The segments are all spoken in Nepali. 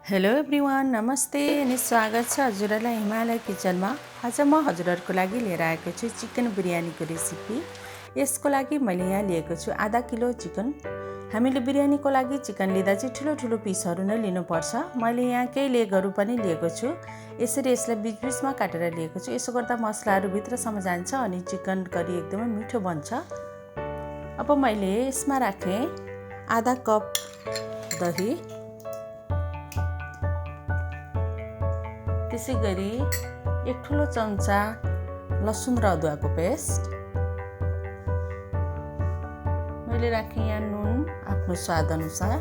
हेलो एभ्रिवान, नमस्ते अनि स्वागत छ हजुरहरूलाई हिमालय किचनमा। आज म हजुरहरूको लागि लिएर आएको छु चिकन बिरयानीको रेसिपी। यसको लागि मैले यहाँ लिएको छु आधा किलो चिकन। हामीले बिरयानीको लागि चिकन लिँदा चाहिँ ठुलो ठुलो पिसहरू नै लिनुपर्छ। मैले यहाँ केही लेगहरू पनि लिएको छु। यसरी यसलाई बिचबिचमा काटेर लिएको छु। यसो गर्दा मसलाहरू भित्रसम्म जान्छ अनि चिकन करी एकदमै मिठो बन्छ। अब मैले यसमा राखेँ आधा कप दही, त्यसै गरी एक ठुलो चम्चा लसुन र अदुवाको पेस्ट, मैले राखेँ यहाँ नुन आफ्नो स्वाद अनुसार,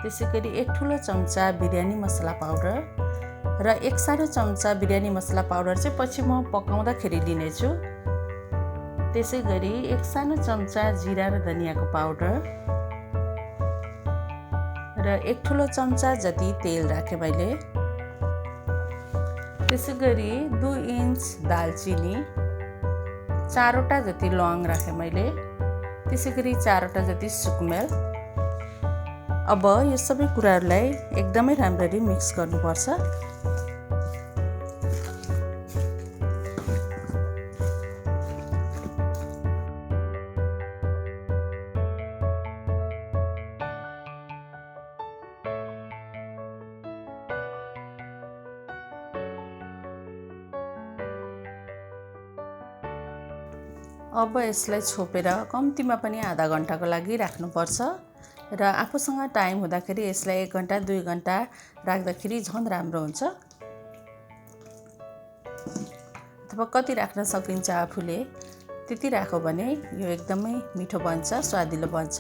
त्यसै गरी एक ठुलो चम्चा बिरयानी मसला पाउडर र एक सानो चम्चा बिरयानी मसला पाउडर चाहिँ पछि म पकाउँदाखेरि लिनेछु। त्यसै गरी एक सानो चम्चा जिरा र धनियाँको पाउडर र एक ठुलो चम्चा जति तेल राखेँ मैले। त्यसै गरी 2 इन्च दालचिनी, 4वटा जति लौंग राखेँ मैले, त्यसै गरी 4वटा जति सुकमेल। अब यो सबै कुराहरूलाई एकदमै राम्ररी मिक्स गर्नुपर्छ। अब यसलाई छोपेर कम्तीमा पनि आधा घन्टाको लागि राख्नुपर्छ र आफूसँग टाइम हुँदाखेरि यसलाई 1 घन्टा 2 घन्टा राख्दाखेरि झन् राम्रो हुन्छ। अथवा कति राख्न सकिन्छ आफूले त्यति राख्यो भने यो एकदमै मिठो बन्छ, स्वादिलो बन्छ।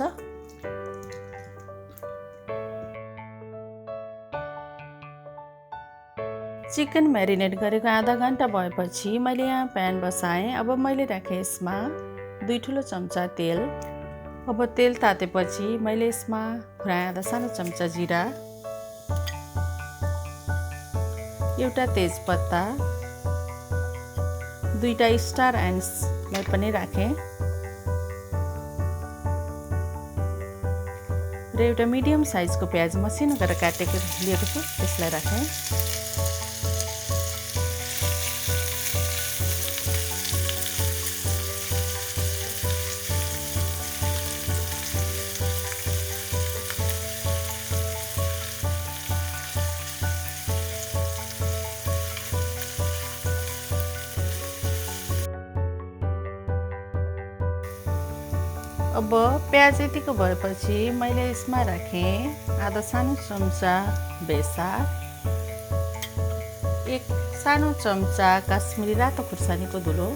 चिकन म्यारिनेट गरेको आधा घन्टा भएपछि मैले यहाँ प्यान बसाएँ। अब मैले राखेँ यसमा 2 ठुलो चम्चा तेल। अब तेल तातेपछि मैले यसमा फुराएँ आधा सानो चम्चा जिरा, एउटा तेजपत्ता, 2टा स्टार एन्ड्सलाई पनि राखेँ र एउटा मिडियम साइजको प्याज मसिनो गरेर काटेको लिएको छु, त्यसलाई राखेँ। अब प्याज यतिको भएपछि मैले यसमा राखेँ आधा सानो चम्चा बेसार, 1 सानो चम्चा काश्मिरी रातो खुर्सानीको धुलो,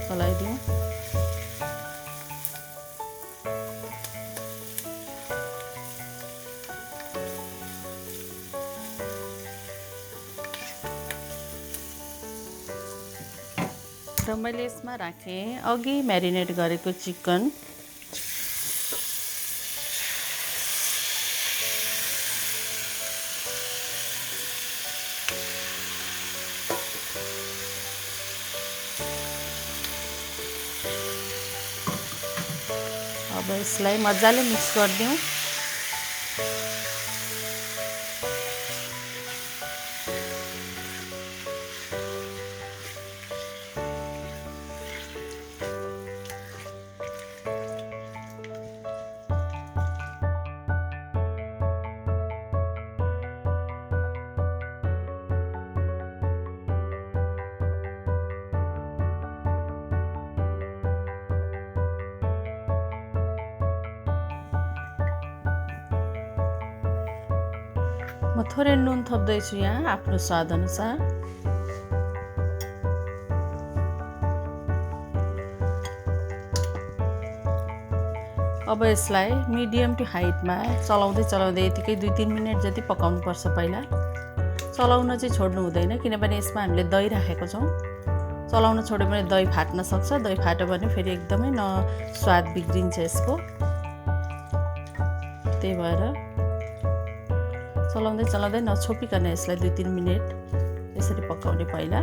चलाइदिउँ। र मैले यसमा राखेँ अघि म्यारिनेट गरेको चिकन। अब यसलाई मजाले मिक्स गरिदिउँ। म थोरै नुन थप्दैछु यहाँ आफ्नो स्वाद अनुसार। अब यसलाई मिडियम टु हाइटमा चलाउँदै यतिकै 2-3 मिनट जति पकाउनुपर्छ। पहिला चलाउन चाहिँ छोड्नु हुँदैन, किनभने यसमा हामीले दही राखेको छौँ। चलाउन छोड्यो भने दही फाट्न सक्छ, दही फाट्यो भने फेरि एकदमै स्वाद बिग्रिन्छ यसको। त्यही भएर चलाउँदै नछोपिकन यसलाई 2-3 मिनट यसरी पकाउने। पहिला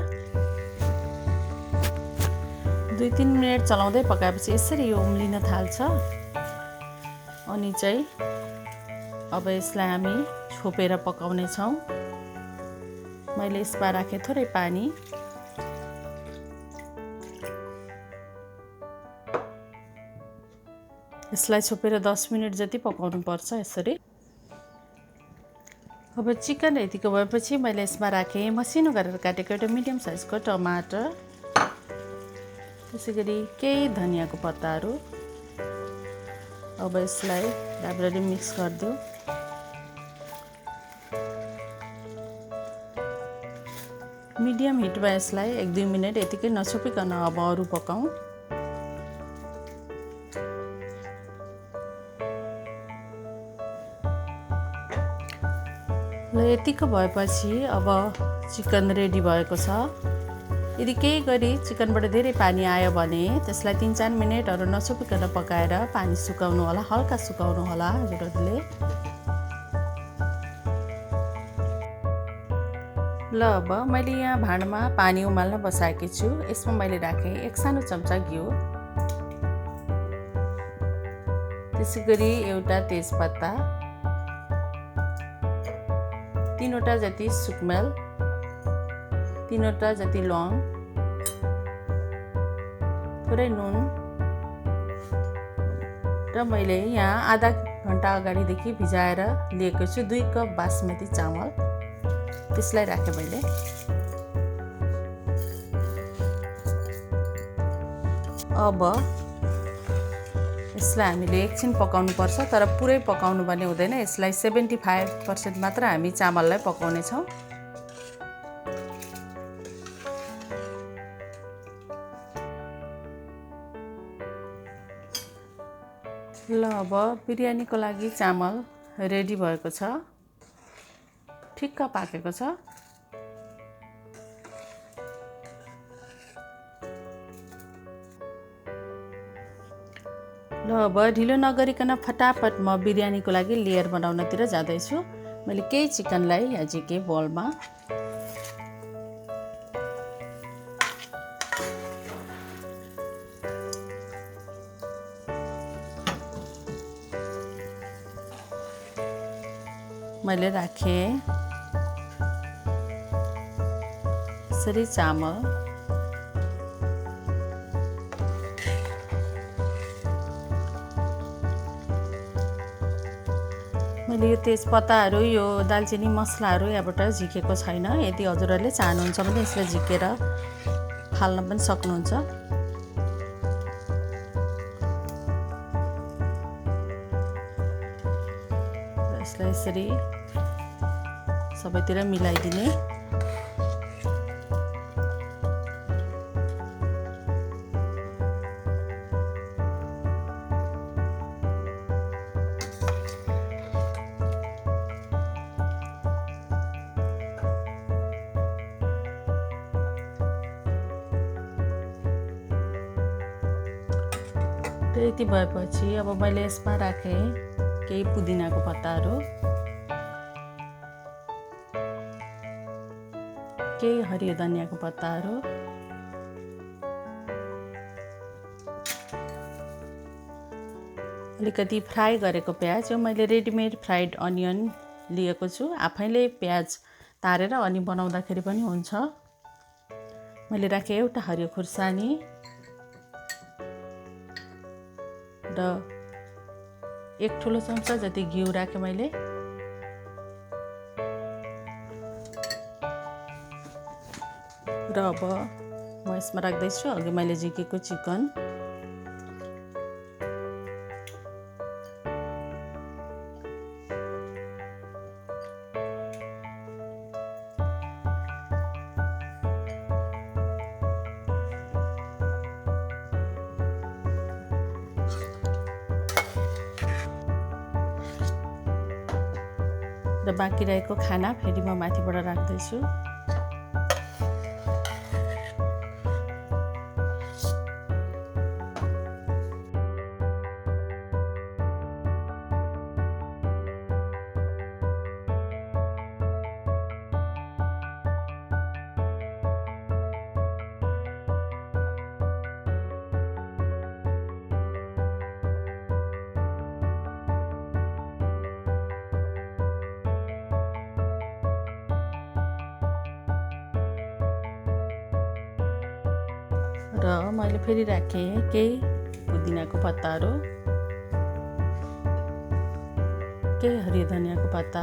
2-3 मिनेट चलाउँदै पकाएपछि यसरी यो उम्लिन थाल्छ। अनि चाहिँ अब यसलाई हामी छोपेर पकाउने छौं। मैले यसमा राखे थोरै पानी। यसलाई छोपेर 10 मिनेट जति पकाउनु पर्छ यसरी। अब चिकन यतिको भएपछि मैले यसमा राखे मसिनो गरेर काटेको एउटा मिडियम साइजको टमाटर, त्यसैगरी केही धनियाको पत्ताहरू। अब यसलाई राम्ररी मिक्स गरिदिऊ। मिडियम हिटमा यसलाई 1-2 मिनेट यतिकै नछोपिकन अब अरू पकाऊ। ल यतिको भएपछि अब चिकन रेडी भएको छ। यदि केही गरी चिकनबाट धेरै पानी आयो भने त्यसलाई 3-4 मिनेटहरू नछोपिकन पकाएर पानी सुकाउनु होला, हल्का सुकाउनु होला हजुरहरूले। ल अब मैले यहाँ भाँडामा पानी उमाल्न बसाएकी छु। यसमा मैले राखे 1 सानो चम्चा घिउ, त्यसैगरी एउटा तेजपत्ता, 3वटा जति सुकमेल, 3वटा जति लौंग, थोरै नुन र मैले यहाँ आधा घण्टा अगाडिदेखि भिजाएर लिएको छु 2 कप बासमती चामल। त्यसलाई राखे मैले। अब यसलाई हामीले एकछिन पकाउनु पर्छ, तर पुरै पकाउनु भने हुँदैन। यसलाई 75% मात्र हामी चामललाई पकाउने छौं। ल अब बिरयानीको लागि चामल रेडी भएको छ, ठिक्क पाकेको छ। ल अब ढिलो नगरिकन फटाफट म बिरयानीको लागि लेयर बनाउनतिर जाँदैछु। मैले केही चिकनलाई यहाँ झिके बोलमा। मैले राखे यसरी चामल, मैले यो तेजपत्ताहरू, यो दालचिनी मसलाहरू यहाँबाट झिकेको छैन। यदि हजुरहरूले चाहनुहुन्छ भने यसलाई झिकेर हाल्न पनि सक्नुहुन्छ। यसलाई यसरी सबैतिर मिलाइदिने। यति भएपछि अब मैले यसमा राखे केही पुदिनाको पत्ताहरू, केही हरियो धनियाको पत्ताहरू, अलिकति फ्राई गरेको प्याज। यो मैले रेडिमेड फ्राइड अनियन लिएको छु। आफैले प्याज तारेर अनि बनाउँदाखेरि पनि हुन्छ। मैले राखे एउटा हरियो खुर्सानी र 1 ठुलो चम्चा जति घिउ राखे मैले। र अब म यसमा राख्दैछु अघि मैले झिकेको चिकन। र बाँकी रहेको खाना फेरि म माथिबाट राख्दैछु। र मैले फेरि राखेँ केही पुदिनाको पत्ताहरू, केही हरियो धनियाँको पत्ता,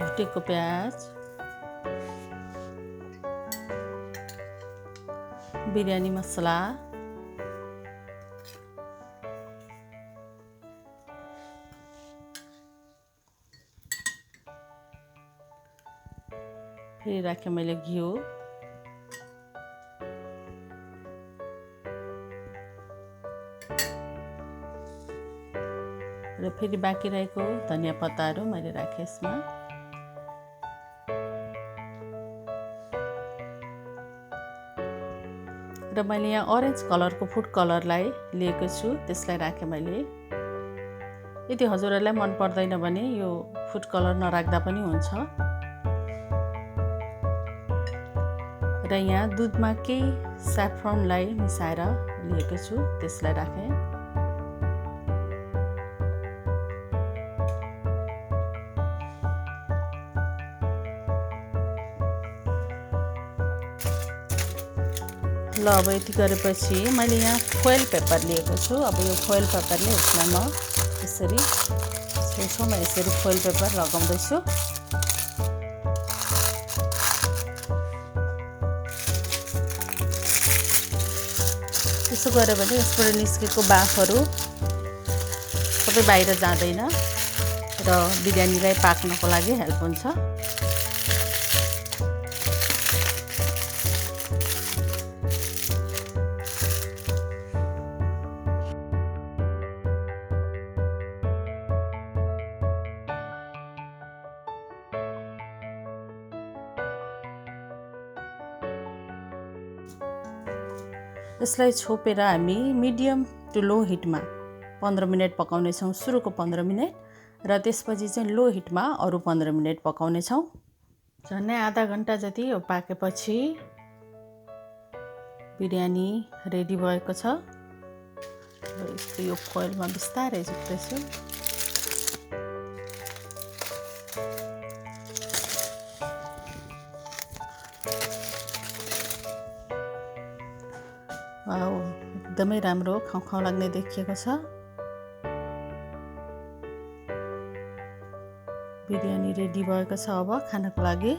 भुटेको प्याज, बिरयानी मसला, फेरि राखेँ मैले घिउ, र फेरि बाँकी रहेको धनियाँ पत्ताहरू मैले राखेँ यसमा। र मैले यहाँ अरेन्ज कलरको फुड कलरलाई लिएको छु, त्यसलाई राखेँ मैले। यदि हजुरहरूलाई मन पर्दैन भने यो फुड कलर नराख्दा पनि हुन्छ। र यहाँ दुधमा केही स्याफ्रनलाई मिसाएर लिएको छु, त्यसलाई राखेँ। ल अब यति गरेपछि मैले यहाँ फोइल पेपर लिएको छु। अब यो फोइल पेपरले यसलाई म यसरी छेउछाउमा यसरी फोइल पेपर लगाउँदैछु। त्यसो गऱ्यो भने यसबाट निस्केको बाफहरू सबै बाहिर जाँदैन र बिरयानीलाई पाक्नको लागि हेल्प हुन्छ। यसलाई छोपेर हामी मिडियम टु लो हिटमा 15 मिनट पकाउने छौँ। सुरुको 15 मिनट र त्यसपछि चाहिँ लो हिटमा अरू 15 मिनट पकाउने छौँ। झन्डै आधा घन्टा जति यो पाकेपछि बिरयानी रेडी भएको छ। र यस्तो यो फोइलमा बिस्तारै झुक्दैछु। वाउ, एकदमै राम्रो खाउँ खाउँ लाग्ने देखिएको छ। बिरयानी रेडी भएको छ अब खानको लागि।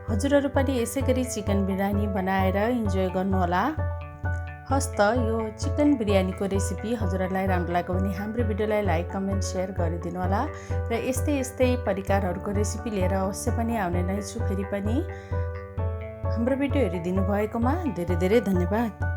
हजुरहरू पनि यसै गरी चिकन बिरयानी बनाएर इन्जोय गर्नुहोला। हस् त, यो चिकन बिरयानीको रेसिपी हजुरहरूलाई राम्रो लाग्यो भने हाम्रो भिडियोलाई लाइक, कमेन्ट, सेयर गरिदिनु होला। र यस्तै परिकारहरूको रेसिपी लिएर अवश्य पनि आउने नै छु। फेरि पनि हाम्रो भिडियो हेरिदिनु भएकोमा धेरै धेरै धन्यवाद।